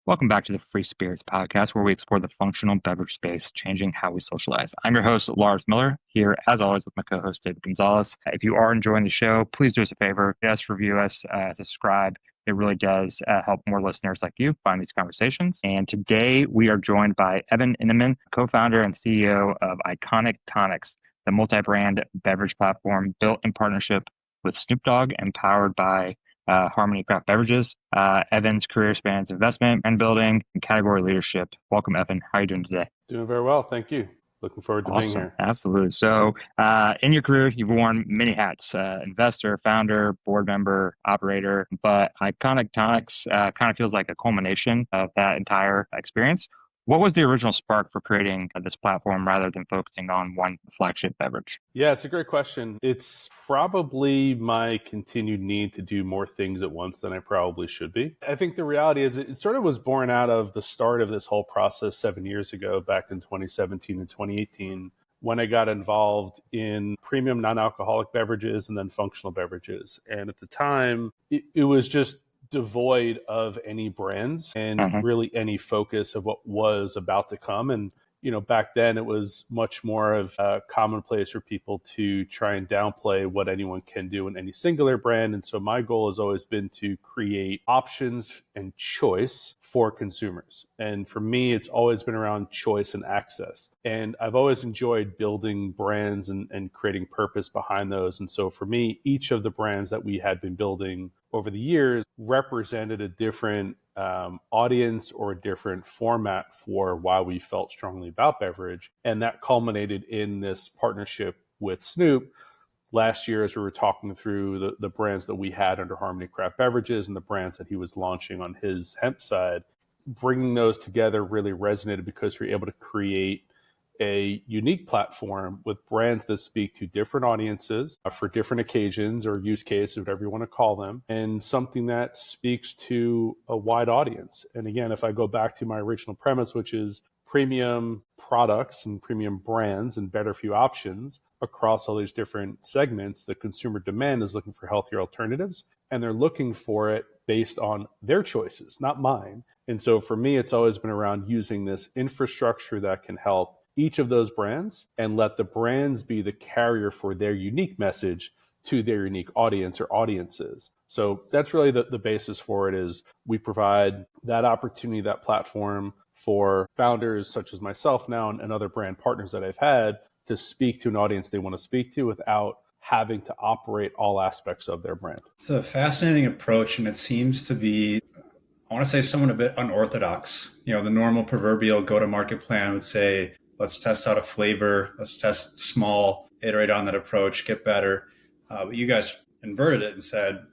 Welcome back to the Free Spirits podcast, where we explore the functional beverage space, changing how we socialize. I'm your host, Lars Miller, here as always with my co-host, David Gonzalez. If you are enjoying the show, please do us a favor, just review us, subscribe. It really does help more listeners like you find these conversations. And today we are joined by Evan Eneman, co-founder and CEO of Iconic Tonics, the multi-brand beverage platform built in partnership with Snoop Dogg and powered by Harmony Craft Beverages. Evan's career spans investment, brand building, and category leadership. Welcome, Evan. How are you doing today? Doing very well. Thank you. Looking forward to being Awesome. here. Absolutely. So, in your career, you've worn many hats, investor, founder, board member, operator, but Iconic Tonics kind of feels like a culmination of that entire experience. What was the original spark for creating this platform rather than focusing on one flagship beverage? Yeah, it's a great question. It's probably my continued need to do more things at once than I probably should be. I think the reality is it sort of was born out of the start of this whole process 7 years ago, back in 2017 and 2018, when I got involved in premium non-alcoholic beverages and then functional beverages. And at the time, it was just devoid of any brands and Mm-hmm. really any focus of what was about to come. And back then it was much more of a commonplace for people to try and downplay what anyone can do in any singular brand. And so my goal has always been to create options and choice for consumers. And for me, it's always been around choice and access. And I've always enjoyed building brands and creating purpose behind those. And so for me, each of the brands that we had been building over the years represented a different audience or a different format for why we felt strongly about beverage. And that culminated in this partnership with Snoop last year as we were talking through the brands that we had under Harmony Craft Beverages and the brands that he was launching on his hemp side. Bringing those together really resonated because we were able to create a unique platform with brands that speak to different audiences for different occasions or use cases, whatever you want to call them, and something that speaks to a wide audience. And again, if I go back to my original premise, which is premium products and premium brands and better for you options across all these different segments, the consumer demand is looking for healthier alternatives, and they're looking for it based on their choices, not mine. And so for me, it's always been around using this infrastructure that can help each of those brands and let the brands be the carrier for their unique message to their unique audience or audiences. So that's really the basis for it. Is we provide that opportunity, that platform for founders such as myself now and other brand partners that I've had to speak to an audience they want to speak to without having to operate all aspects of their brand. It's a fascinating approach, and it seems to be, I want to say, somewhat a bit unorthodox. The normal proverbial go-to-market plan would say, let's test out a flavor, let's test small, iterate on that approach, get better. But you guys inverted it and said,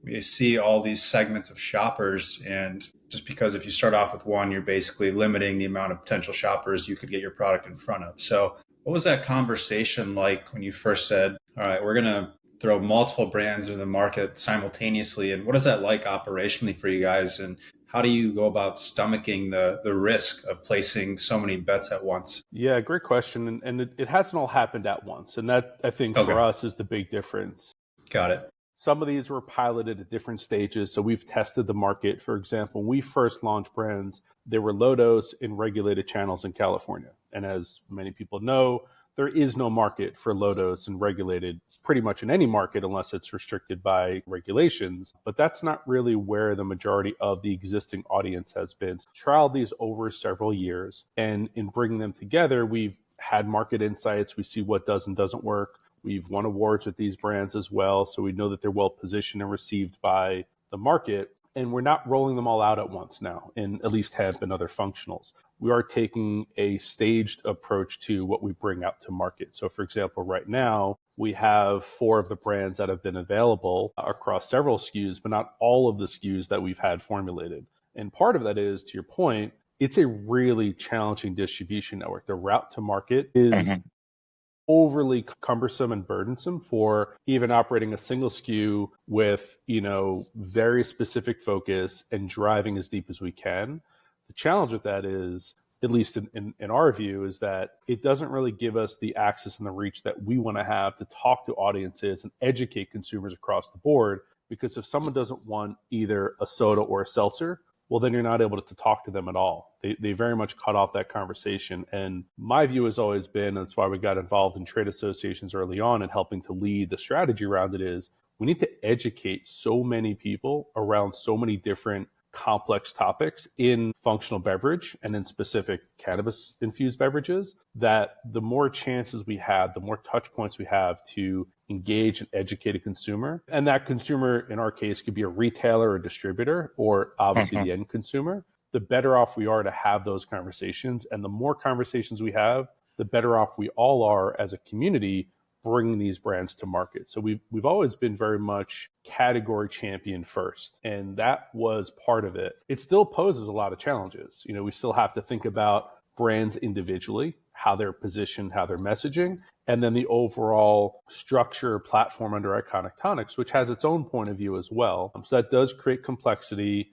we see all these segments of shoppers, and just because if you start off with one, you're basically limiting the amount of potential shoppers you could get your product in front of. So what was that conversation like when you first said, all right, we're going to throw multiple brands in the market simultaneously? And what is that like operationally for you guys? And how do you go about stomaching the risk of placing so many bets at once? Yeah, great question. And it hasn't all happened at once. And that, I think, for us is the big difference. Got it. Some of these were piloted at different stages. So we've tested the market. For example, when we first launched brands, they were low dose in regulated channels in California. And as many people know, there is no market for low dose and regulated pretty much in any market unless it's restricted by regulations. But that's not really where the majority of the existing audience has been. Trialed these over several years, and in bringing them together, we've had market insights. We see what does and doesn't work. We've won awards with these brands as well, so we know that they're well positioned and received by the market. And we're not rolling them all out at once now in at least hemp and other functionals. We are taking a staged approach to what we bring out to market. So for example, right now, we have 4 of the brands that have been available across several SKUs, but not all of the SKUs that we've had formulated. And part of that is, to your point, it's a really challenging distribution network. The route to market is overly cumbersome and burdensome for even operating a single SKU with, very specific focus and driving as deep as we can. The challenge with that is, at least in our view, is that it doesn't really give us the access and the reach that we want to have to talk to audiences and educate consumers across the board. Because if someone doesn't want either a soda or a seltzer, well, then you're not able to talk to them at all. They very much cut off that conversation. And my view has always been, that's why we got involved in trade associations early on and helping to lead the strategy around it, is we need to educate so many people around so many different complex topics in functional beverage and in specific cannabis infused beverages, that the more chances we have, the more touch points we have to engage and educate a consumer. And that consumer, in our case, could be a retailer or distributor, or obviously the end consumer. The better off we are to have those conversations. And the more conversations we have, the better off we all are as a community bringing these brands to market. So we've always been very much category champion first, and that was part of it. It still poses a lot of challenges. We still have to think about brands individually, how they're positioned, how they're messaging, and then the overall structure platform under Iconic Tonics, which has its own point of view as well. So that does create complexity.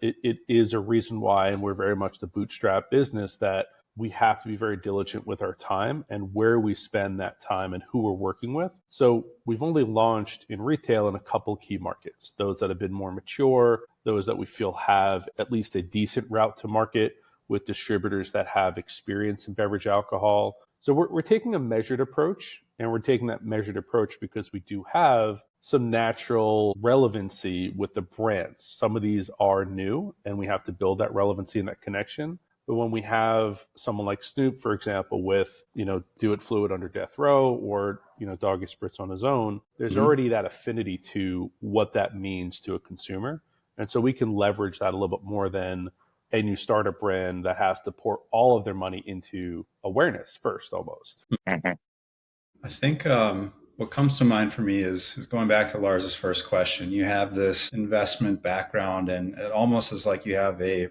It is a reason why, and we're very much the bootstrap business, that we have to be very diligent with our time and where we spend that time and who we're working with. So we've only launched in retail in a couple key markets, those that have been more mature, those that we feel have at least a decent route to market with distributors that have experience in beverage alcohol. So we're taking a measured approach, and we're taking that measured approach because we do have some natural relevancy with the brands. Some of these are new, and we have to build that relevancy and that connection. But when we have someone like Snoop, for example, with, Do It Fluid under Death Row, or, Doggy Spritz on his own, there's already that affinity to what that means to a consumer. And so we can leverage that a little bit more than a new startup brand that has to pour all of their money into awareness first, almost. I think what comes to mind for me is going back to Lars's first question. You have this investment background, and it almost is like you have a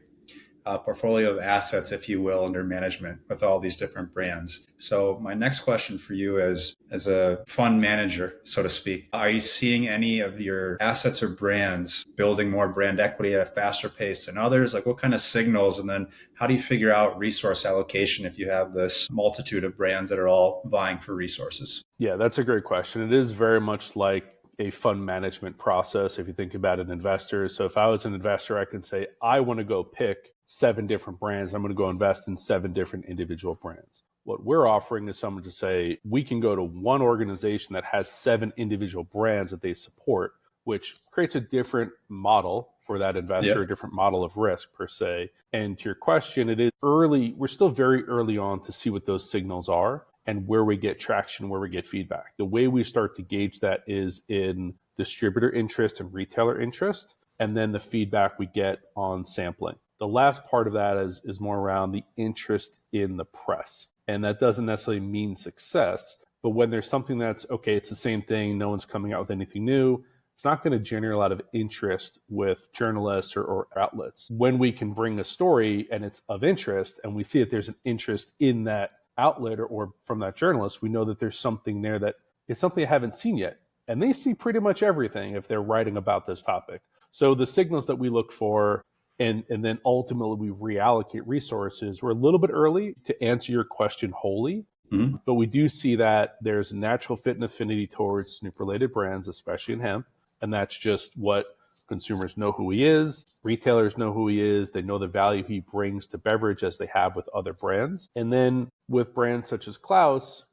portfolio of assets, if you will, under management with all these different brands. So my next question for you is, as a fund manager, so to speak, are you seeing any of your assets or brands building more brand equity at a faster pace than others? Like, what kind of signals? And then how do you figure out resource allocation if you have this multitude of brands that are all vying for resources? Yeah, that's a great question. It is very much like a fund management process if you think about an investor. So if I was an investor, I could say, I want to go pick 7 different brands. I'm going to go invest in 7 different individual brands. What we're offering is someone to say, we can go to one organization that has 7 individual brands that they support, which creates a different model for that investor, a different model of risk per se. And to your question, it is early. We're still very early on to see what those signals are and where we get traction, where we get feedback. The way we start to gauge that is in distributor interest and retailer interest, and then the feedback we get on sampling. The last part of that is more around the interest in the press. And that doesn't necessarily mean success, but when there's something that's, okay, it's the same thing, no one's coming out with anything new, it's not going to generate a lot of interest with journalists or outlets. When we can bring a story and it's of interest, and we see that there's an interest in that outlet or from that journalist, we know that there's something there that is something I haven't seen yet. And they see pretty much everything if they're writing about this topic. So the signals that we look for, and then ultimately we reallocate resources, we're a little bit early to answer your question wholly. But we do see that there's a natural fit and affinity towards Snoop-related brands, especially in hemp. And that's just what consumers know who he is. Retailers know who he is. They know the value he brings to beverage as they have with other brands. And then with brands such as Klaus,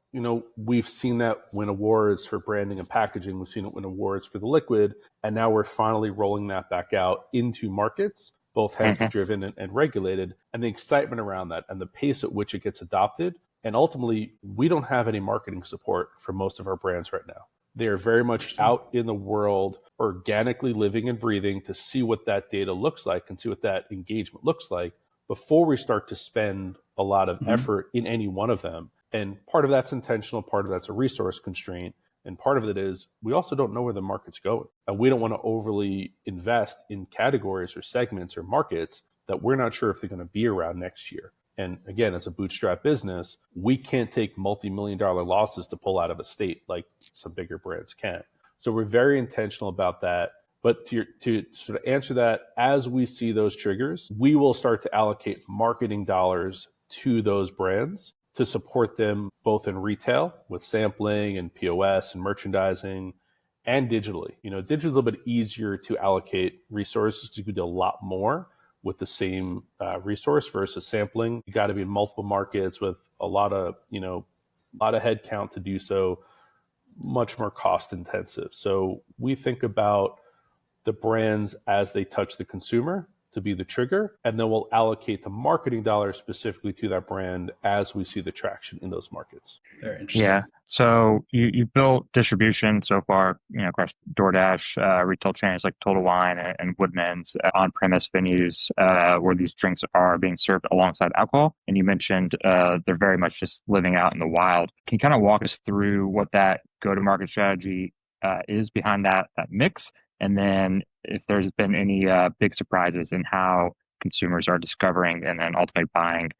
we've seen that win awards for branding and packaging. We've seen it win awards for the liquid. And now we're finally rolling that back out into markets, both hemp-driven and regulated, and the excitement around that and the pace at which it gets adopted. And ultimately, we don't have any marketing support for most of our brands right now. They are very much out in the world, organically living and breathing to see what that data looks like and see what that engagement looks like before we start to spend a lot of effort in any one of them. And part of that's intentional, part of that's a resource constraint. And part of it is we also don't know where the market's going. And we don't want to overly invest in categories or segments or markets that we're not sure if they're going to be around next year. And again, as a bootstrap business, we can't take multi-million-dollar losses to pull out of a state like some bigger brands can. So we're very intentional about that. But to sort of answer that, as we see those triggers, we will start to allocate marketing dollars to those brands to support them both in retail with sampling and POS and merchandising, and digitally. Digital is a little bit easier to allocate resources. You can do a lot more with the same resource versus sampling. You got to be in multiple markets with a lot of headcount to do so, much more cost intensive. So we think about the brands as they touch the consumer to be the trigger, and then we'll allocate the marketing dollars specifically to that brand as we see the traction in those markets. Very interesting. Yeah. So you built distribution so far, across DoorDash, retail chains like Total Wine and Woodman's, on-premise venues where these drinks are being served alongside alcohol. And you mentioned they're very much just living out in the wild. Can you kind of walk us through what that go-to-market strategy is behind that mix? And then if there's been any big surprises in how consumers are discovering and then ultimately buying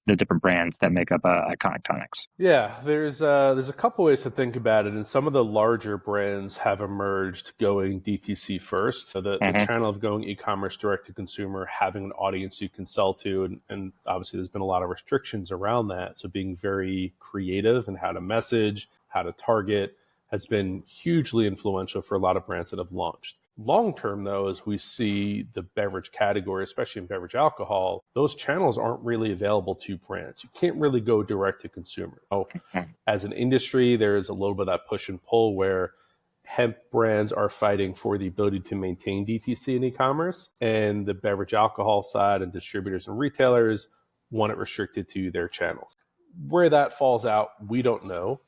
the different brands that make up Iconic Tonics. Yeah, there's a couple ways to think about it, and some of the larger brands have emerged going DTC first. So the channel of going e-commerce direct to consumer, having an audience you can sell to, and obviously there's been a lot of restrictions around that. So being very creative in how to message, how to target, has been hugely influential for a lot of brands that have launched. Long term, though, as we see the beverage category, especially in beverage alcohol, those channels aren't really available to brands. You can't really go direct to consumer. So as an industry, there's a little bit of that push and pull where hemp brands are fighting for the ability to maintain DTC and e-commerce, and the beverage alcohol side and distributors and retailers want it restricted to their channels. Where that falls out, we don't know.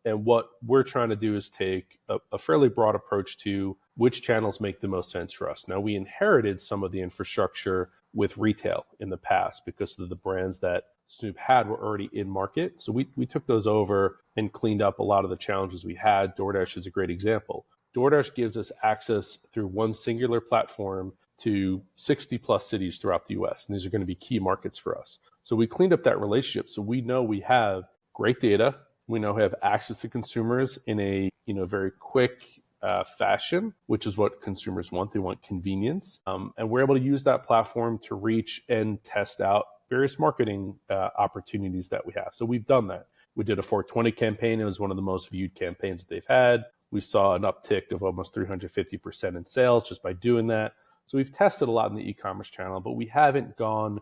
And what we're trying to do is take a fairly broad approach to which channels make the most sense for us. Now, we inherited some of the infrastructure with retail in the past because of the brands that Snoop had were already in market. So we took those over and cleaned up a lot of the challenges we had. DoorDash is a great example. DoorDash gives us access through one singular platform to 60 plus cities throughout the US. And these are going to be key markets for us. So we cleaned up that relationship. So we know we have great data. We know we have access to consumers in a very quick fashion, which is what consumers want. They want convenience. And we're able to use that platform to reach and test out various marketing opportunities that we have. So we've done that. We did a 420 campaign. It was one of the most viewed campaigns that they've had. We saw an uptick of almost 350% in sales just by doing that. So we've tested a lot in the e-commerce channel, but we haven't gone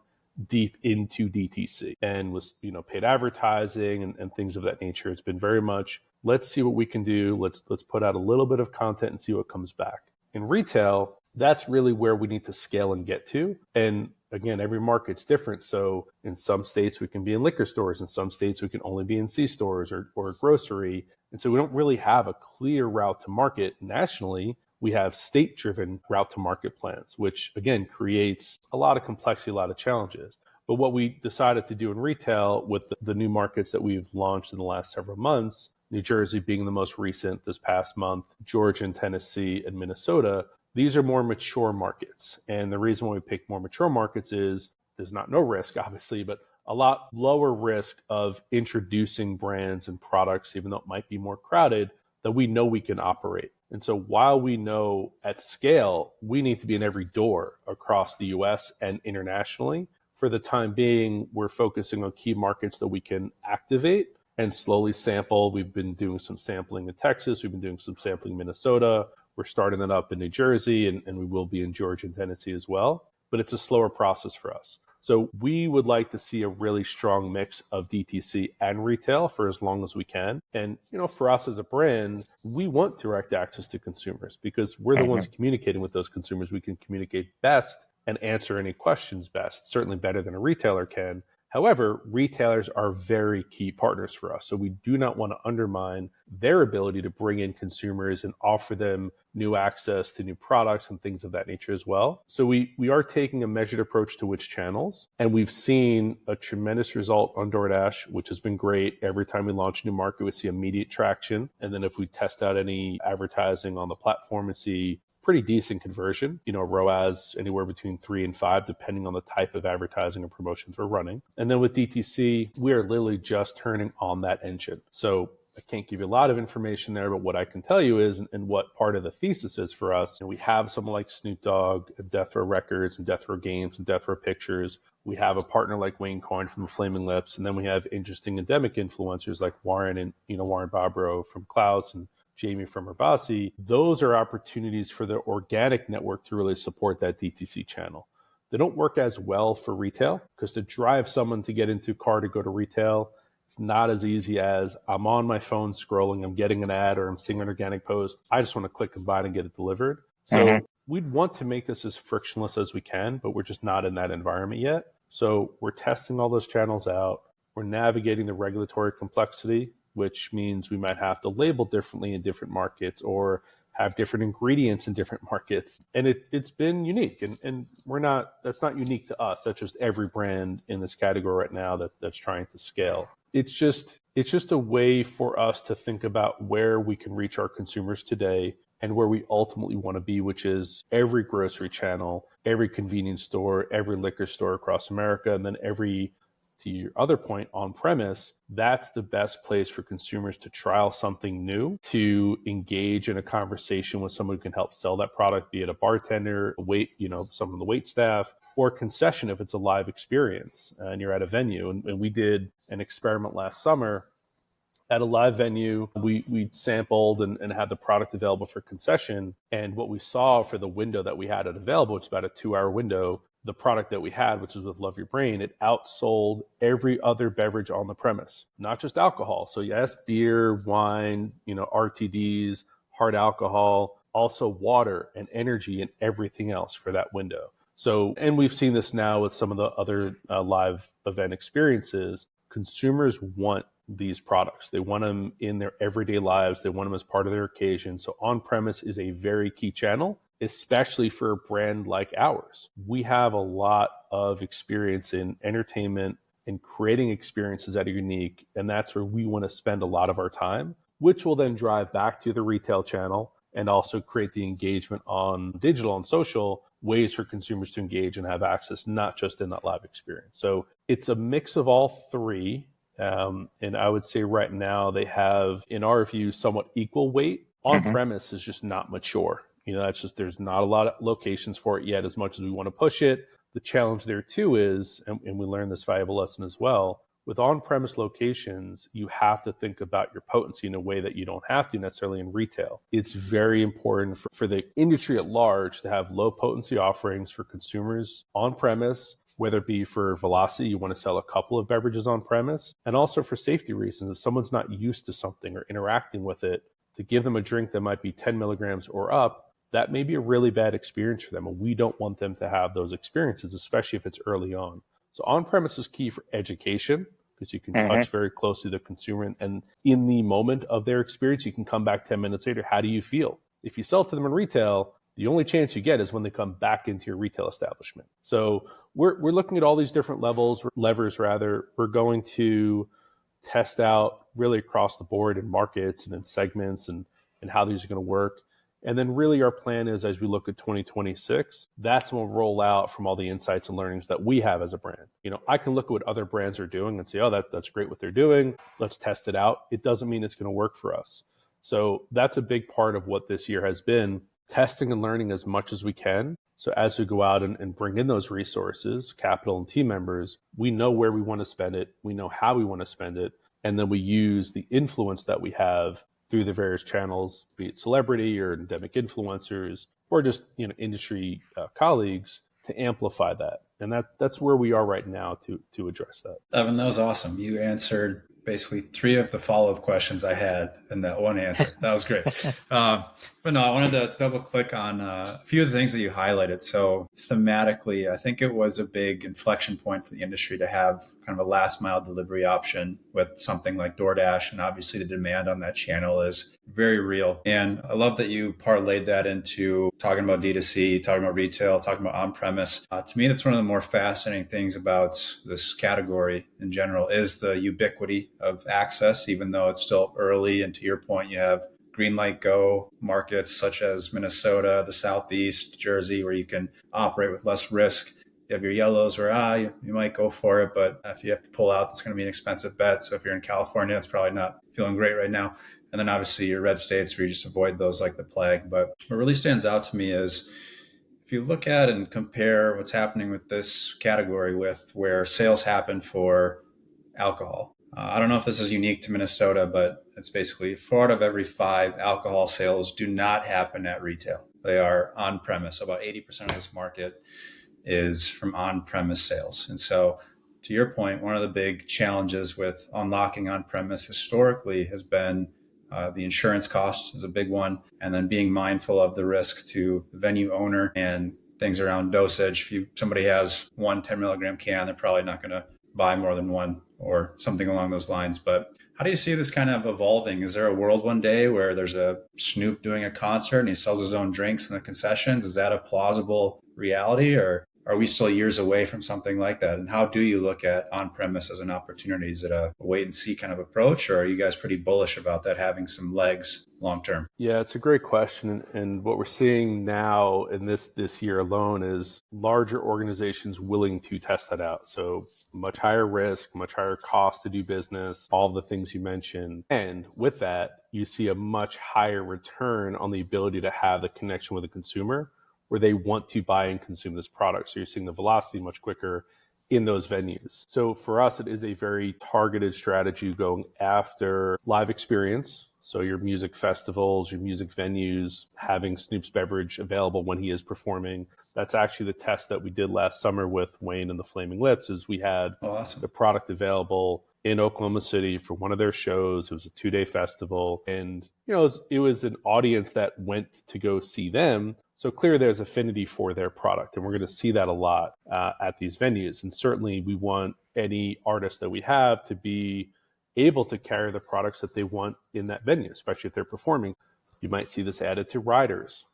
deep into DTC and with paid advertising and things of that nature. It's been very much, let's see what we can do. Let's put out a little bit of content and see what comes back. In retail, that's really where we need to scale and get to. And again, every market's different. So in some states we can be in liquor stores, in some states we can only be in C-stores or grocery. And so we don't really have a clear route to market nationally. We have state-driven route to market plans, which again creates a lot of complexity, a lot of challenges. But what we decided to do in retail with the new markets that we've launched in the last several months, New Jersey being the most recent this past month, Georgia and Tennessee and Minnesota, these are more mature markets. And the reason why we pick more mature markets is there's no risk, obviously, but a lot lower risk of introducing brands and products, even though it might be more crowded, that we know we can operate. And so while we know at scale, we need to be in every door across the US and internationally, for the time being, we're focusing on key markets that we can activate and slowly sample. We've been doing some sampling in Texas. We've been doing some sampling in Minnesota. We're starting it up in New Jersey, and we will be in Georgia and Tennessee as well. But it's a slower process for us. So we would like to see a really strong mix of DTC and retail for as long as we can. And, for us as a brand, we want direct access to consumers because we're the ones communicating with those consumers. We can communicate best and answer any questions best, certainly better than a retailer can. However, retailers are very key partners for us. So we do not want to undermine their ability to bring in consumers and offer them new access to new products and things of that nature as well. So we are taking a measured approach to which channels, and we've seen a tremendous result on DoorDash, which has been great. Every time we launch a new market, we see immediate traction. And then if we test out any advertising on the platform and see pretty decent conversion, ROAS anywhere between 3 and 5, depending on the type of advertising or promotions we're running. And then with DTC, we are literally just turning on that engine. So I can't give you a lot of information there, but what I can tell you is, and what part of the thesis is for us, we have someone like Snoop Dogg, Death Row Records, and Death Row Games, and Death Row Pictures. We have a partner like Wayne Coyne from the Flaming Lips, and then we have interesting endemic influencers like Warren and Warren Bobrow from Klaus and Jamie from Urbasi, those are opportunities for the organic network to really support that DTC channel. They don't work as well for retail because to drive someone to get into a car to go to retail, it's not as easy as I'm on my phone scrolling, I'm getting an ad or I'm seeing an organic post. I just want to click and buy it and get it delivered. So we'd want to make this as frictionless as we can, but we're just not in that environment yet. So we're testing all those channels out. We're navigating the regulatory complexity, which means we might have to label differently in different markets or have different ingredients in different markets. And it's been unique. And that's not unique to us. That's just every brand in this category right now that's trying to scale. It's just a way for us to think about where we can reach our consumers today and where we ultimately want to be, which is every grocery channel, every convenience store, every liquor store across America, and then every, to your other point, on premise. That's the best place for consumers to trial something new, to engage in a conversation with someone who can help sell that product, be it a bartender, someone on the wait staff, or concession if it's a live experience and you're at a venue. And we did an experiment last summer at a live venue. We sampled and had the product available for concession. And what we saw for the window that we had it available, it's about a 2-hour window, the product that we had, which was with Love Your Brain, it outsold every other beverage on the premise, not just alcohol. So yes, beer, wine, RTDs, hard alcohol, also water and energy and everything else for that window. So, and we've seen this now with some of the other live event experiences. Consumers want these products. They want them in their everyday lives. They want them as part of their occasion. So on-premise is a very key channel, especially for a brand like ours. We have a lot of experience in entertainment and creating experiences that are unique. And that's where we want to spend a lot of our time, which will then drive back to the retail channel and also create the engagement on digital and social ways for consumers to engage and have access, not just in that live experience. So it's a mix of all three. And I would say right now they have, in our view, somewhat equal weight. On-premise is just not mature. That's just, there's not a lot of locations for it yet as much as we want to push it. The challenge there too is, and we learned this valuable lesson as well, with on-premise locations, you have to think about your potency in a way that you don't have to necessarily in retail. It's very important for the industry at large to have low potency offerings for consumers on-premise, whether it be for velocity, you want to sell a couple of beverages on-premise, and also for safety reasons. If someone's not used to something or interacting with it, to give them a drink that might be 10 milligrams or up, that may be a really bad experience for them. And we don't want them to have those experiences, especially if it's early on. So on-premise is key for education because you can touch very closely the consumer. And in the moment of their experience, you can come back 10 minutes later. How do you feel? If you sell to them in retail, the only chance you get is when they come back into your retail establishment. So we're looking at all these different levers. We're going to test out really across the board in markets and in segments and how these are going to work. And then really our plan is, as we look at 2026, that's when we'll roll out from all the insights and learnings that we have as a brand. I can look at what other brands are doing and say, oh, that's great what they're doing. Let's test it out. It doesn't mean it's going to work for us. So that's a big part of what this year has been, testing and learning as much as we can. So as we go out and bring in those resources, capital and team members, we know where we want to spend it. We know how we want to spend it. And then we use the influence that we have through the various channels, be it celebrity or endemic influencers, or just industry colleagues, to amplify that. And that's where we are right now to address that. Evan, that was awesome. You answered basically 3 of the follow-up questions I had in that one answer. That was great. But no, I wanted to double click on a few of the things that you highlighted. So thematically, I think it was a big inflection point for the industry to have kind of a last mile delivery option with something like DoorDash. And obviously the demand on that channel is very real. And I love that you parlayed that into talking about D2C, talking about retail, talking about on-premise. To me, that's one of the more fascinating things about this category in general is the ubiquity of access, even though it's still early. And to your point, you have green light go markets such as Minnesota, the Southeast, Jersey, where you can operate with less risk. You have your yellows where you might go for it, but if you have to pull out, it's going to be an expensive bet. So if you're in California, it's probably not feeling great right now. And then obviously your red states where you just avoid those like the plague. But what really stands out to me is if you look at and compare what's happening with this category with where sales happen for alcohol. I don't know if this is unique to Minnesota, but It's basically 4 out of every 5 alcohol sales do not happen at retail. They are on premise. About 80% of this market is from on-premise sales. And so to your point, one of the big challenges with unlocking on-premise historically has been the insurance cost is a big one. And then being mindful of the risk to the venue owner and things around dosage. If somebody has one 10 milligram can, they're probably not going to buy more than one or something along those lines. But how do you see this kind of evolving? Is there a world one day where there's a Snoop doing a concert and he sells his own drinks in the concessions? Is that a plausible reality, or are we still years away from something like that? And how do you look at on-premise as an opportunity? Is it a wait and see kind of approach, or are you guys pretty bullish about that having some legs long term? Yeah, it's a great question. And what we're seeing now in this year alone is larger organizations willing to test that out. So much higher risk, much higher cost to do business, all the things you mentioned. And with that, you see a much higher return on the ability to have the connection with the consumer where they want to buy and consume this product. So you're seeing the velocity much quicker in those venues. So for us, it is a very targeted strategy going after live experience. So your music festivals, your music venues, having Snoop's beverage available when he is performing. That's actually the test that we did last summer with Wayne and the Flaming Lips, is we had the product available in Oklahoma City for one of their shows. It was a 2-day festival. And, it was an audience that went to go see them. So clearly there's affinity for their product. And we're going to see that a lot at these venues. And certainly we want any artist that we have to be able to carry the products that they want in that venue, especially if they're performing. You might see this added to riders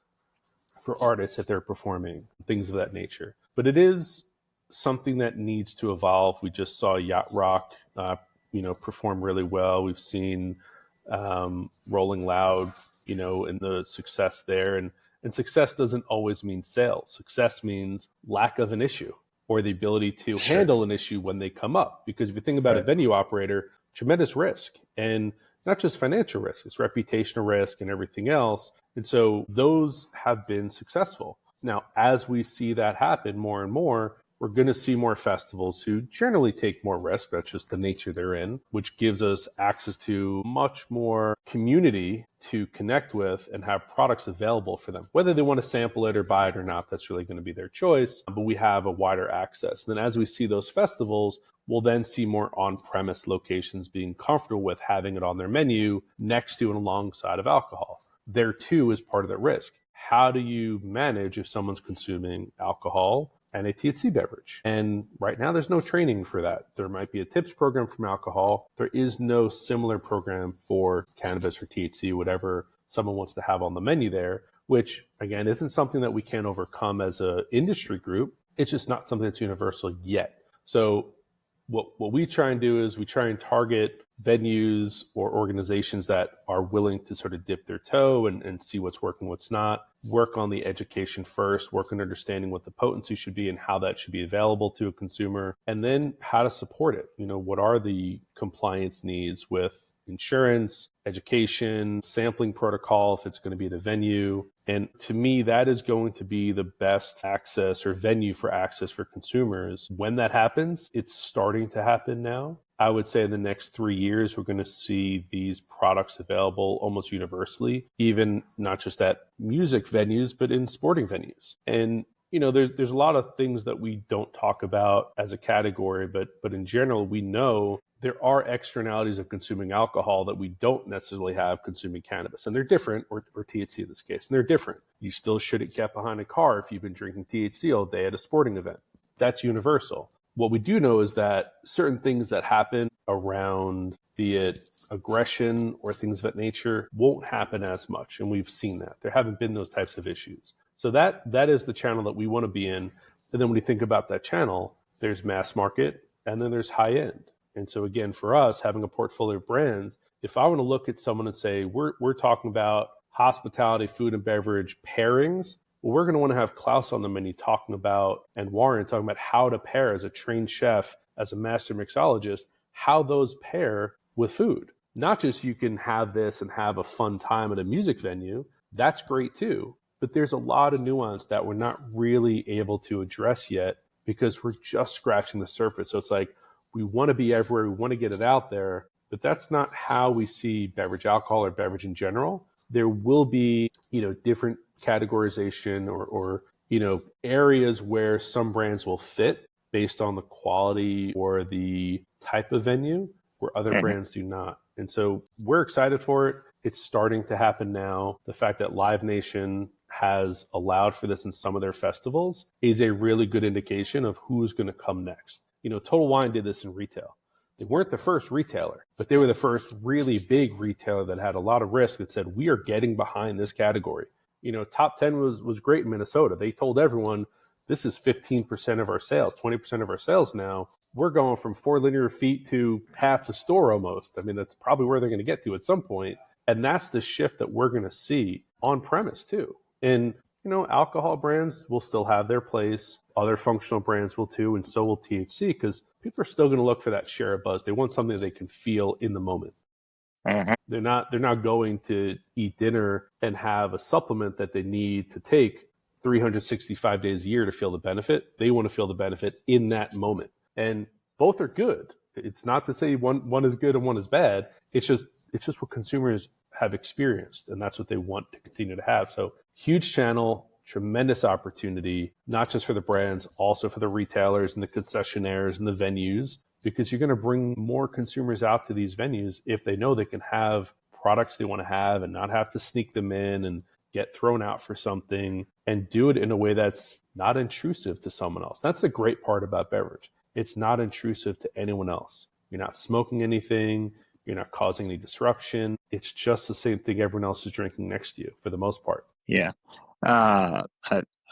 for artists if they're performing, things of that nature. But it is something that needs to evolve. We just saw Yacht Rock, perform really well. We've seen Rolling Loud, and the success there. And success doesn't always mean sales. Success means lack of an issue or the ability to handle an issue when they come up. Because if you think about a venue operator, tremendous risk, and not just financial risk, it's reputational risk and everything else. And so those have been successful. Now, as we see that happen more and more, we're going to see more festivals who generally take more risk. That's just the nature they're in, which gives us access to much more community to connect with and have products available for them. Whether they want to sample it or buy it or not, that's really going to be their choice. But we have a wider access. And then as we see those festivals, we'll then see more on-premise locations being comfortable with having it on their menu next to and alongside of alcohol. There too is part of the risk. How do you manage if someone's consuming alcohol and a THC beverage? And right now, there's no training for that. There might be a tips program from alcohol. There is no similar program for cannabis or THC, whatever someone wants to have on the menu there, which, again, isn't something that we can overcome as an industry group. It's just not something that's universal yet. So what we try and do is we try and target venues or organizations that are willing to sort of dip their toe and see what's working, what's not, work on the education first, work on understanding what the potency should be and how that should be available to a consumer, and then how to support it. What are the compliance needs with insurance, education, sampling protocol, if it's going to be at a venue. And to me, that is going to be the best access or venue for access for consumers. When that happens, it's starting to happen now. I would say in the next 3 years, we're going to see these products available almost universally, even not just at music venues, but in sporting venues. And there's a lot of things that we don't talk about as a category, but in general, we know there are externalities of consuming alcohol that we don't necessarily have consuming cannabis. And they're different, or THC in this case, and they're different. You still shouldn't get behind a car if you've been drinking THC all day at a sporting event. That's universal. What we do know is that certain things that happen around, be it aggression or things of that nature, won't happen as much. And we've seen that. There haven't been those types of issues. So that is the channel that we want to be in. And then when you think about that channel, there's mass market and then there's high end. And so again, for us, having a portfolio of brands, if I want to look at someone and say, we're talking about hospitality, food and beverage pairings, well, we're going to want to have Klaus on the menu talking about, and Warren talking about how to pair as a trained chef, as a master mixologist, how those pair with food. Not just you can have this and have a fun time at a music venue. That's great too. But there's a lot of nuance that we're not really able to address yet because we're just scratching the surface. So it's like, we want to be everywhere. We want to get it out there. But that's not how we see beverage alcohol or beverage in general. There will be, different categorization or areas where some brands will fit based on the quality or the type of venue where other brands do not. And so we're excited for it. It's starting to happen now. The fact that Live Nation has allowed for this in some of their festivals is a really good indication of who's going to come next. Total Wine did this in retail. They weren't the first retailer, but they were the first really big retailer that had a lot of risk that said, we are getting behind this category. Top 10 was great in Minnesota. They told everyone, this is 15% of our sales, 20% of our sales now. We're going from 4 linear feet to half the store almost. I mean, that's probably where they're going to get to at some point. And that's the shift that we're going to see on premise too. And, alcohol brands will still have their place. Other functional brands will too, and so will THC, because people are still going to look for that share of buzz. They want something they can feel in the moment. They're not going to eat dinner and have a supplement that they need to take 365 days a year to feel the benefit. They want to feel the benefit in that moment. And both are good. It's not to say one is good and one is bad. It's just what consumers have experienced, and that's what they want to continue to have. So huge channel, tremendous opportunity, not just for the brands, also for the retailers and the concessionaires and the venues, because you're going to bring more consumers out to these venues if they know they can have products they want to have and not have to sneak them in and get thrown out for something, and do it in a way that's not intrusive to someone else. That's the great part about beverage. It's not intrusive to anyone else. You're not smoking anything. You're not causing any disruption. It's just the same thing everyone else is drinking next to you for the most part. Yeah. I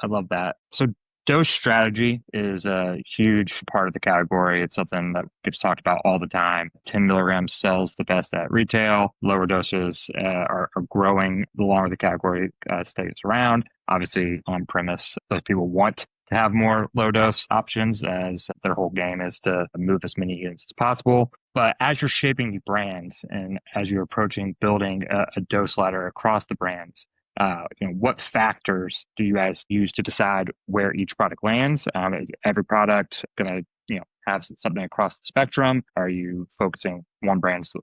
love that. So dose strategy is a huge part of the category. It's something that gets talked about all the time. 10 milligrams sells the best at retail. Lower doses are growing the longer the category stays around. Obviously, on premise, those people want to have more low dose options, as their whole game is to move as many units as possible. But as you're shaping the brands and as you're approaching building a dose ladder across the brands, what factors do you guys use to decide where each product lands? Is every product going to have something across the spectrum? Are you focusing one brand's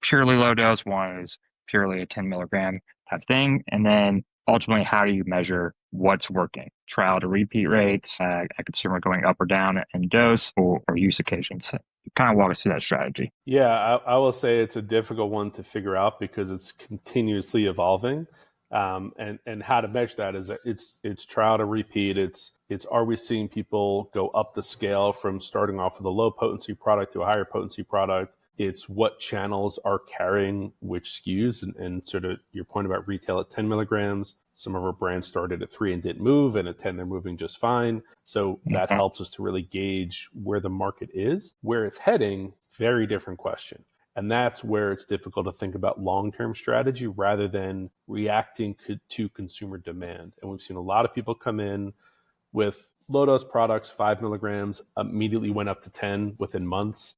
purely low dose, one is purely a 10 milligram type thing? And then ultimately, how do you measure what's working? Trial to repeat rates, a consumer going up or down in dose, or use occasions. Kind of walk us through that strategy. Yeah, I will say it's a difficult one to figure out because it's continuously evolving. And how to measure that is it's trial to repeat. It's are we seeing people go up the scale from starting off with a low potency product to a higher potency product? It's what channels are carrying which SKUs, and sort of your point about retail at 10 milligrams. Some of our brands started at 3 and didn't move, and at 10 they're moving just fine. So that helps us to really gauge where the market is. Where it's heading, very different question. And that's where it's difficult to think about long-term strategy rather than reacting to consumer demand. And we've seen a lot of people come in with low-dose products, 5 milligrams, immediately went up to 10 within months.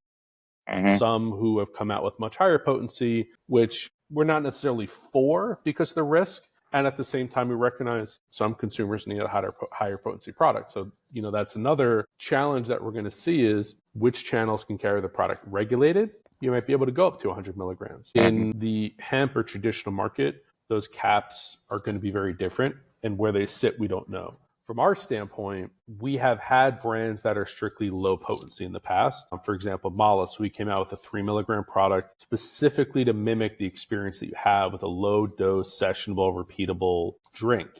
Some who have come out with much higher potency, which we're not necessarily for because of the risk. And at the same time, we recognize some consumers need a higher potency product. So, that's another challenge that we're going to see is which channels can carry the product. Regulated, you might be able to go up to 100 milligrams. In the hemp or traditional market, those caps are going to be very different. And where they sit, we don't know. From our standpoint, we have had brands that are strictly low potency in the past. For example, Mollis, we came out with a 3 milligram product specifically to mimic the experience that you have with a low dose, sessionable, repeatable drink.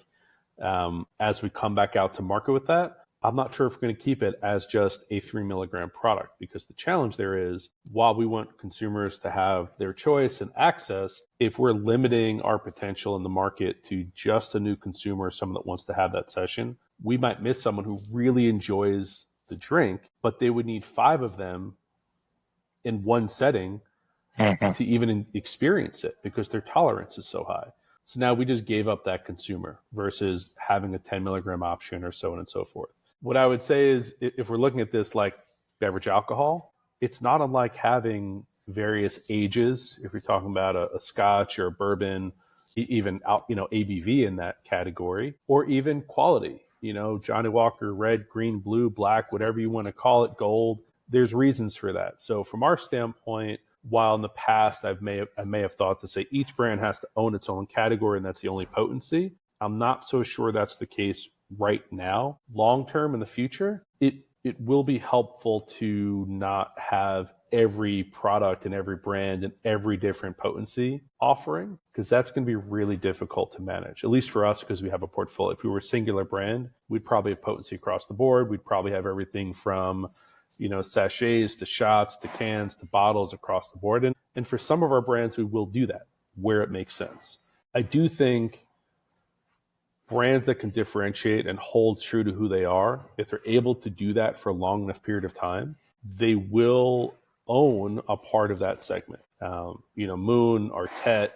As we come back out to market with that, I'm not sure if we're going to keep it as just a 3 milligram product, because the challenge there is, while we want consumers to have their choice and access, if we're limiting our potential in the market to just a new consumer, someone that wants to have that session, we might miss someone who really enjoys the drink, but they would need 5 of them in one setting to even experience it because their tolerance is so high. So now we just gave up that consumer versus having a 10 milligram option or so on and so forth. What I would say is, if we're looking at this like beverage alcohol, it's not unlike having various ages. If you're talking about a scotch or a bourbon, even ABV in that category, or even quality, Johnny Walker, red, green, blue, black, whatever you want to call it, gold, there's reasons for that. So from our standpoint, while in the past I may have thought to say each brand has to own its own category and that's the only potency, I'm not so sure that's the case right now. Long term in the future, it will be helpful to not have every product and every brand and every different potency offering, because that's going to be really difficult to manage, at least for us, because we have a portfolio. If we were a singular brand, we'd probably have potency across the board. We'd probably have everything from sachets to shots to cans to bottles across the board. And for some of our brands, we will do that where it makes sense. I do think brands that can differentiate and hold true to who they are, if they're able to do that for a long enough period of time, they will own a part of that segment. Moon, Artet,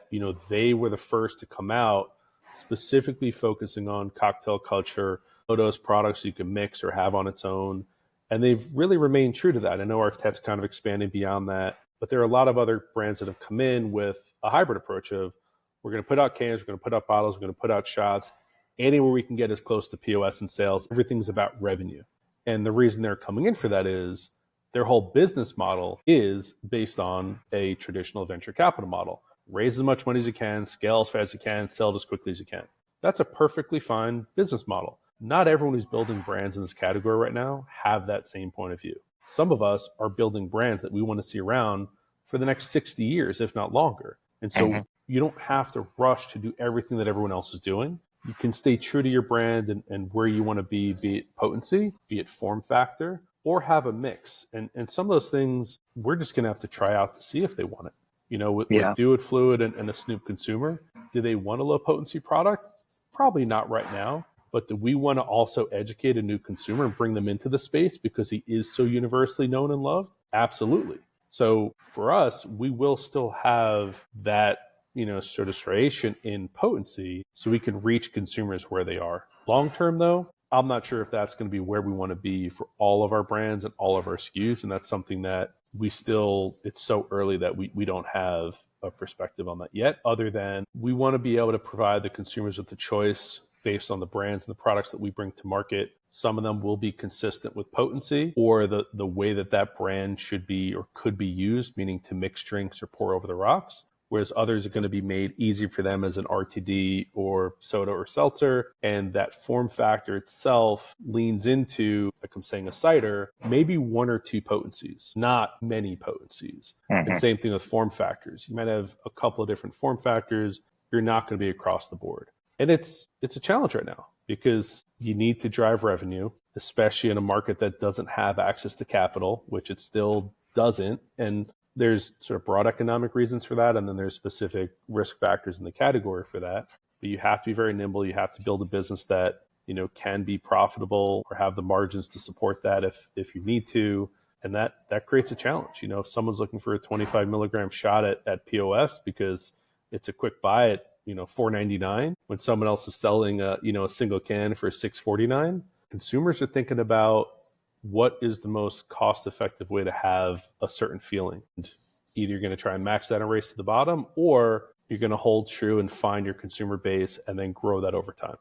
they were the first to come out specifically focusing on cocktail culture, those products you can mix or have on its own. And they've really remained true to that. I know Artet's kind of expanding beyond that, but there are a lot of other brands that have come in with a hybrid approach of, we're going to put out cans, we're going to put out bottles, we're going to put out shots. Anywhere we can get as close to POS and sales, everything's about revenue. And the reason they're coming in for that is their whole business model is based on a traditional venture capital model. Raise as much money as you can, scale as fast as you can, sell it as quickly as you can. That's a perfectly fine business model. Not everyone who's building brands in this category right now have that same point of view. Some of us are building brands that we want to see around for the next 60 years, if not longer. And so you don't have to rush to do everything that everyone else is doing. You can stay true to your brand and where you want to be it potency, be it form factor, or have a mix. And some of those things, we're just going to have to try out to see if they want it. With Do It Fluid and a Snoop consumer, do they want a low potency product? Probably not right now. But do we want to also educate a new consumer and bring them into the space because he is so universally known and loved? Absolutely. So for us, we will still have that sort of striation in potency so we can reach consumers where they are. Long term, though, I'm not sure if that's going to be where we want to be for all of our brands and all of our SKUs. And that's something that it's so early that we don't have a perspective on that yet, other than we want to be able to provide the consumers with the choice based on the brands and the products that we bring to market. Some of them will be consistent with potency or the way that brand should be or could be used, meaning to mix drinks or pour over the rocks. Whereas others are going to be made easy for them as an RTD or soda or seltzer. And that form factor itself leans into, like I'm saying, a cider, maybe one or two potencies, not many potencies. And same thing with form factors. You might have a couple of different form factors. You're not going to be across the board. And it's a challenge right now because you need to drive revenue, especially in a market that doesn't have access to capital, which it still doesn't. And there's sort of broad economic reasons for that. And then there's specific risk factors in the category for that. But you have to be very nimble. You have to build a business that, can be profitable or have the margins to support that if you need to. And that creates a challenge. If someone's looking for a 25 milligram shot at POS because it's a quick buy at, $4.99 when someone else is selling a single can for $6.49, consumers are thinking about what is the most cost-effective way to have a certain feeling. Either you're going to try and match that and race to the bottom, or you're going to hold true and find your consumer base and then grow that over time.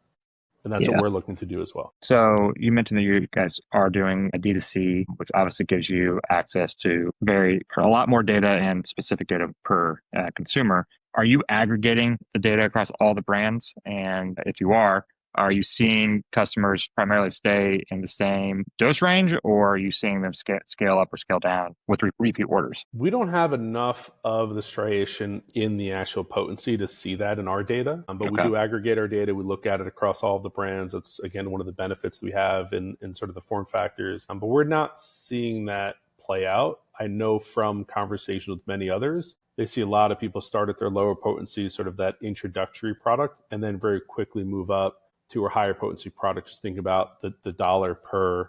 And that's what we're looking to do as well. So you mentioned that you guys are doing a D2C, which obviously gives you access to a lot more data and specific data per consumer. Are you aggregating the data across all the brands? And if you are you seeing customers primarily stay in the same dose range, or are you seeing them scale up or scale down with repeat orders? We don't have enough of the striation in the actual potency to see that in our data, but we do aggregate our data. We look at it across all of the brands. That's, again, one of the benefits we have in sort of the form factors, but we're not seeing that play out. I know from conversations with many others, they see a lot of people start at their lower potency, sort of that introductory product, and then very quickly move up to a higher potency product. Just think about the dollar per,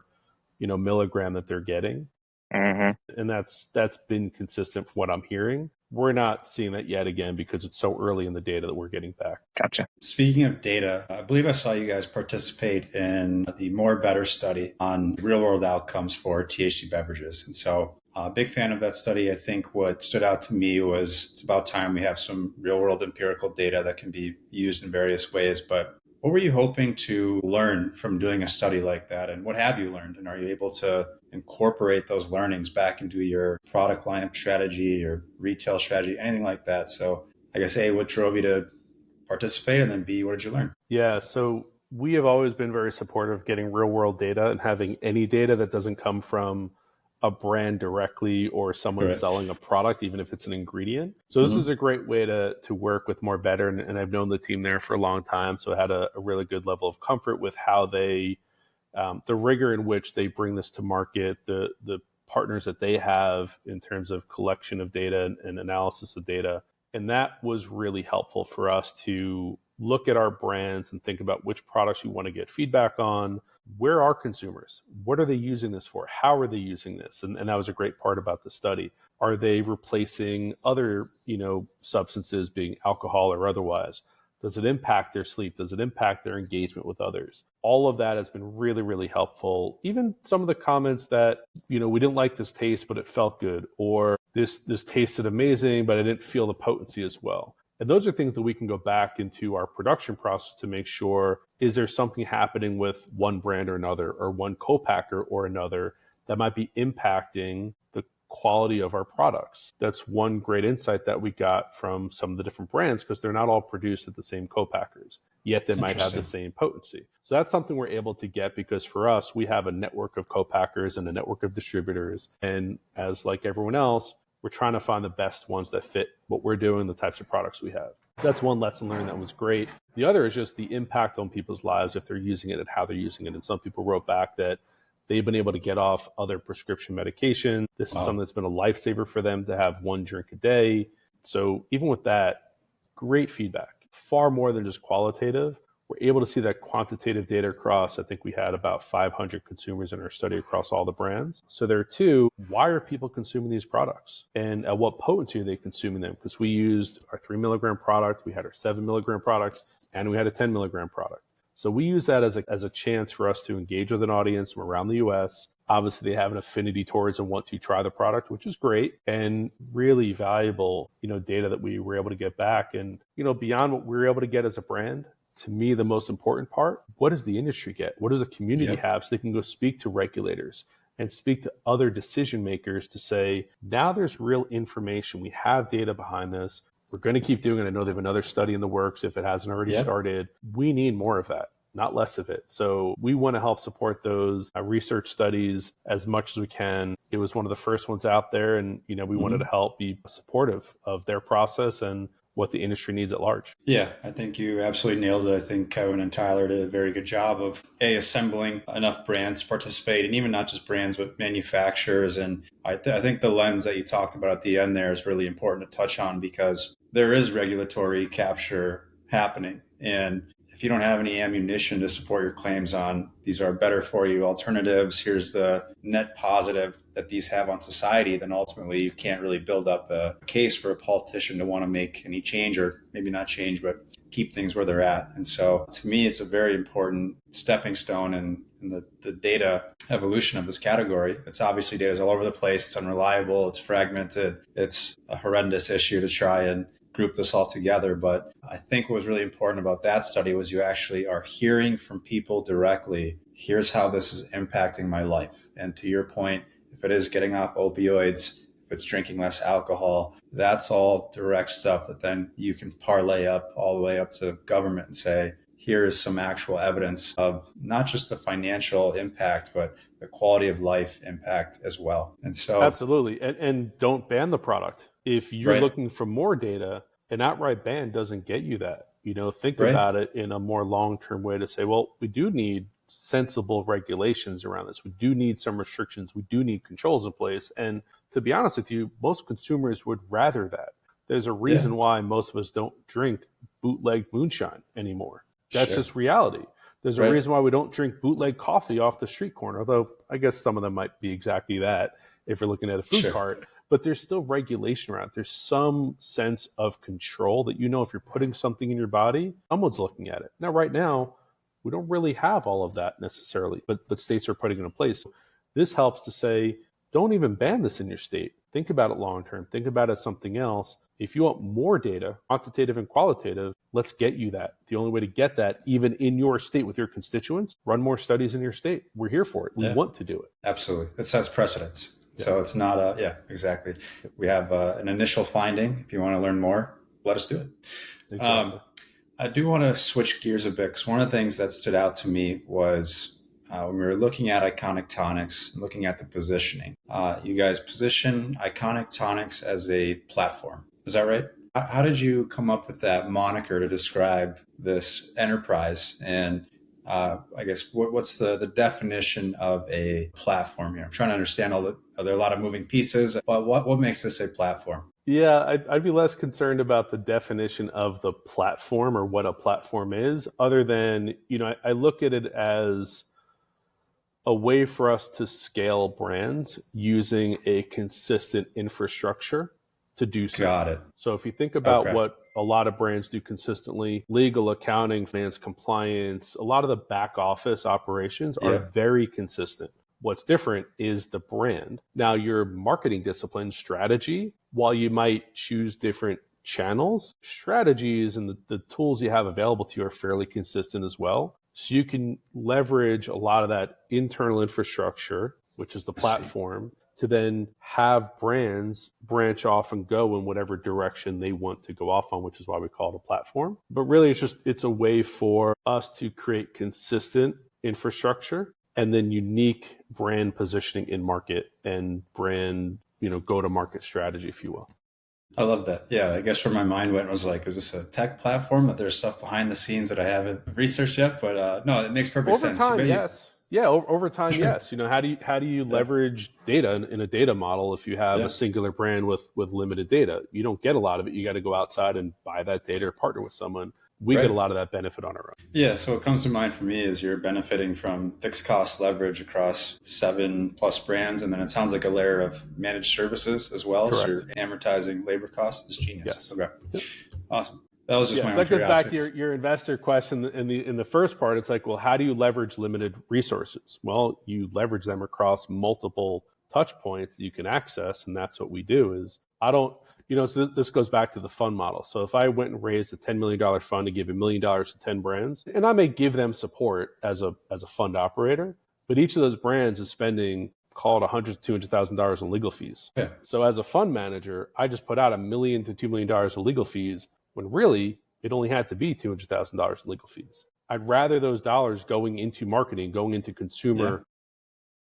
milligram that they're getting. And that's been consistent from what I'm hearing. We're not seeing that yet, again, because it's so early in the data that we're getting back. Gotcha. Speaking of data, I believe I saw you guys participate in the More Better study on real world outcomes for THC beverages. And so a big fan of that study. I think what stood out to me was it's about time we have some real world empirical data that can be used in various ways. But what were you hoping to learn from doing a study like that? And what have you learned? And are you able to, incorporate those learnings back into your product lineup strategy or retail strategy, anything like that. So I guess A, what drove you to participate? And then B, what did you learn? Yeah, so we have always been very supportive of getting real world data and having any data that doesn't come from a brand directly or someone Right. selling a product, even if it's an ingredient. So this is a great way to work with More Better. And I've known the team there for a long time. So I had a really good level of comfort with how they, the rigor in which they bring this to market, the partners that they have in terms of collection of data and analysis of data. And that was really helpful for us to look at our brands and think about which products we want to get feedback on. Where are consumers? What are they using this for? How are they using this? And that was a great part about the study. Are they replacing other, substances, being alcohol or otherwise? Does it impact their sleep? Does it impact their engagement with others? All of that has been really, really helpful. Even some of the comments that, we didn't like this taste, but it felt good, or this tasted amazing, but I didn't feel the potency as well. And those are things that we can go back into our production process to make sure, is there something happening with one brand or another, or one co-packer or another, that might be impacting the quality of our products? That's one great insight that we got from some of the different brands, because they're not all produced at the same co-packers, yet they might have the same potency. So that's something we're able to get, because for us, we have a network of co-packers and a network of distributors. And as like everyone else, we're trying to find the best ones that fit what we're doing, the types of products we have. So that's one lesson learned that was great. The other is just the impact on people's lives if they're using it and how they're using it. And some people wrote back that they've been able to get off other prescription medication. This is something that's been a lifesaver for them to have one drink a day. So even with that, great feedback, far more than just qualitative. We're able to see that quantitative data across. I think we had about 500 consumers in our study across all the brands. So there are two, why are people consuming these products? And at what potency are they consuming them? Because we used our 3 milligram product, we had our 7 milligram product, and we had a 10 milligram product. So we use that as a chance for us to engage with an audience from around the US. Obviously, they have an affinity towards and want to try the product, which is great, and really valuable, data that we were able to get back. And, beyond what we were able to get as a brand, to me, the most important part, what does the industry get? What does the community have, so they can go speak to regulators and speak to other decision makers to say, now there's real information. We have data behind this. We're going to keep doing it. I know they have another study in the works if it hasn't already started. We need more of that, not less of it. So we want to help support those research studies as much as we can. It was one of the first ones out there, and we wanted to help be supportive of their process and what the industry needs at large. Yeah, I think you absolutely nailed it. I think Kevin and Tyler did a very good job of assembling enough brands to participate, and even not just brands, but manufacturers. And I think the lens that you talked about at the end there is really important to touch on, because there is regulatory capture happening. And if you don't have any ammunition to support your claims on these are better for you alternatives, here's the net positive that these have on society, then ultimately you can't really build up a case for a politician to want to make any change, or maybe not change, but keep things where they're at. And so to me, it's a very important stepping stone in the data evolution of this category. It's obviously data's all over the place. It's unreliable. It's fragmented. It's a horrendous issue to try and group this all together. But I think what was really important about that study was you actually are hearing from people directly, here's how this is impacting my life. And to your point, if it is getting off opioids, if it's drinking less alcohol, that's all direct stuff that then you can parlay up all the way up to government and say, here is some actual evidence of not just the financial impact, but the quality of life impact as well. And so absolutely. And don't ban the product. If you're looking for more data, an outright ban doesn't get you that. Think about it in a more long-term way to say, well, we do need sensible regulations around this. We do need some restrictions. We do need controls in place. And to be honest with you, most consumers would rather that. There's a reason why most of us don't drink bootleg moonshine anymore. That's just reality. There's a reason why we don't drink bootleg coffee off the street corner, although I guess some of them might be exactly that if you're looking at a food cart. But there's still regulation around it. There's some sense of control that if you're putting something in your body, someone's looking at it. Now, right now, we don't really have all of that necessarily, but states are putting it in place. This helps to say, don't even ban this in your state. think about it long term, think about it as something else. If you want more data, quantitative and qualitative, let's get you that. The only way to get that, even in your state with your constituents, run more studies in your state. We're here for it. We want to do it. Absolutely. It sets precedents. So it's not exactly. We have an initial finding. If you want to learn more, let us do it. Exactly. I do want to switch gears a bit, because one of the things that stood out to me was when we were looking at Iconic Tonics, looking at the positioning. You guys position Iconic Tonics as a platform. Is that right? How did you come up with that moniker to describe this enterprise? And I guess what's the definition of a platform here? I'm trying to understand are there a lot of moving pieces? But what makes this a platform? Yeah, I'd be less concerned about the definition of the platform or what a platform is, other than, I look at it as a way for us to scale brands using a consistent infrastructure to do so. Got it. So if you think about what a lot of brands do consistently, legal, accounting, finance, compliance, a lot of the back office operations are very consistent. What's different is the brand. Now, your marketing discipline strategy, while you might choose different channels, strategies and the tools you have available to you are fairly consistent as well. So you can leverage a lot of that internal infrastructure, which is the platform, to then have brands branch off and go in whatever direction they want to go off on, which is why we call it a platform. But really, it's a way for us to create consistent infrastructure and then unique brand positioning in market and brand, go-to-market strategy, if you will. I love that. Yeah, I guess where my mind went was like, is this a tech platform that there's stuff behind the scenes that I haven't researched yet? But no, it makes perfect sense. Over time, yes. Yeah, over time, yes. How do you leverage data in a data model if you have a singular brand with limited data? You don't get a lot of it. You got to go outside and buy that data or partner with someone. We get a lot of that benefit on our own. Yeah, so what comes to mind for me is you're benefiting from fixed cost leverage across 7+ brands, and then it sounds like a layer of managed services as well. Correct. So you're amortizing labor costs. It's genius. Yes. Okay. Yep. Awesome. That was just my own that goes curiosity. back to your investor question in the first part. It's like, well, how do you leverage limited resources? Well, you leverage them across multiple touch points that you can access, and that's what we do. Is I don't, so this goes back to the fund model. So if I went and raised a $10 million fund to give $1 million to 10 brands, and I may give them support as a fund operator, but each of those brands is spending, call it $100,000 to $200,000 in legal fees. Yeah. So as a fund manager, I just put out $1 million to $2 million in legal fees, when really it only had to be $200,000 in legal fees. I'd rather those dollars going into marketing, going into consumer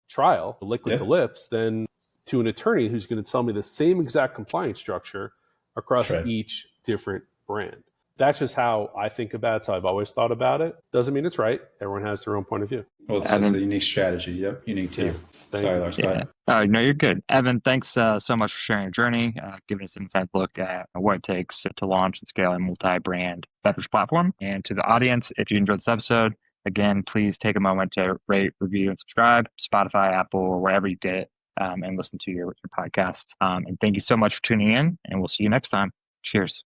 trial, liquid to lips, than to an attorney who's going to tell me the same exact compliance structure across each different brand. That's just how I think about it. It's how I've always thought about it. Doesn't mean it's right. Everyone has their own point of view. Well, it's a unique strategy. Yep, unique to you. Sorry, Lars. Go ahead. No, you're good. Evan, thanks so much for sharing your journey, giving us an inside look at what it takes to launch and scale a multi-brand beverage platform. And to the audience, if you enjoyed this episode, again, please take a moment to rate, review, and subscribe, Spotify, Apple, or wherever you get it, and listen to your podcasts. And thank you so much for tuning in, and we'll see you next time. Cheers.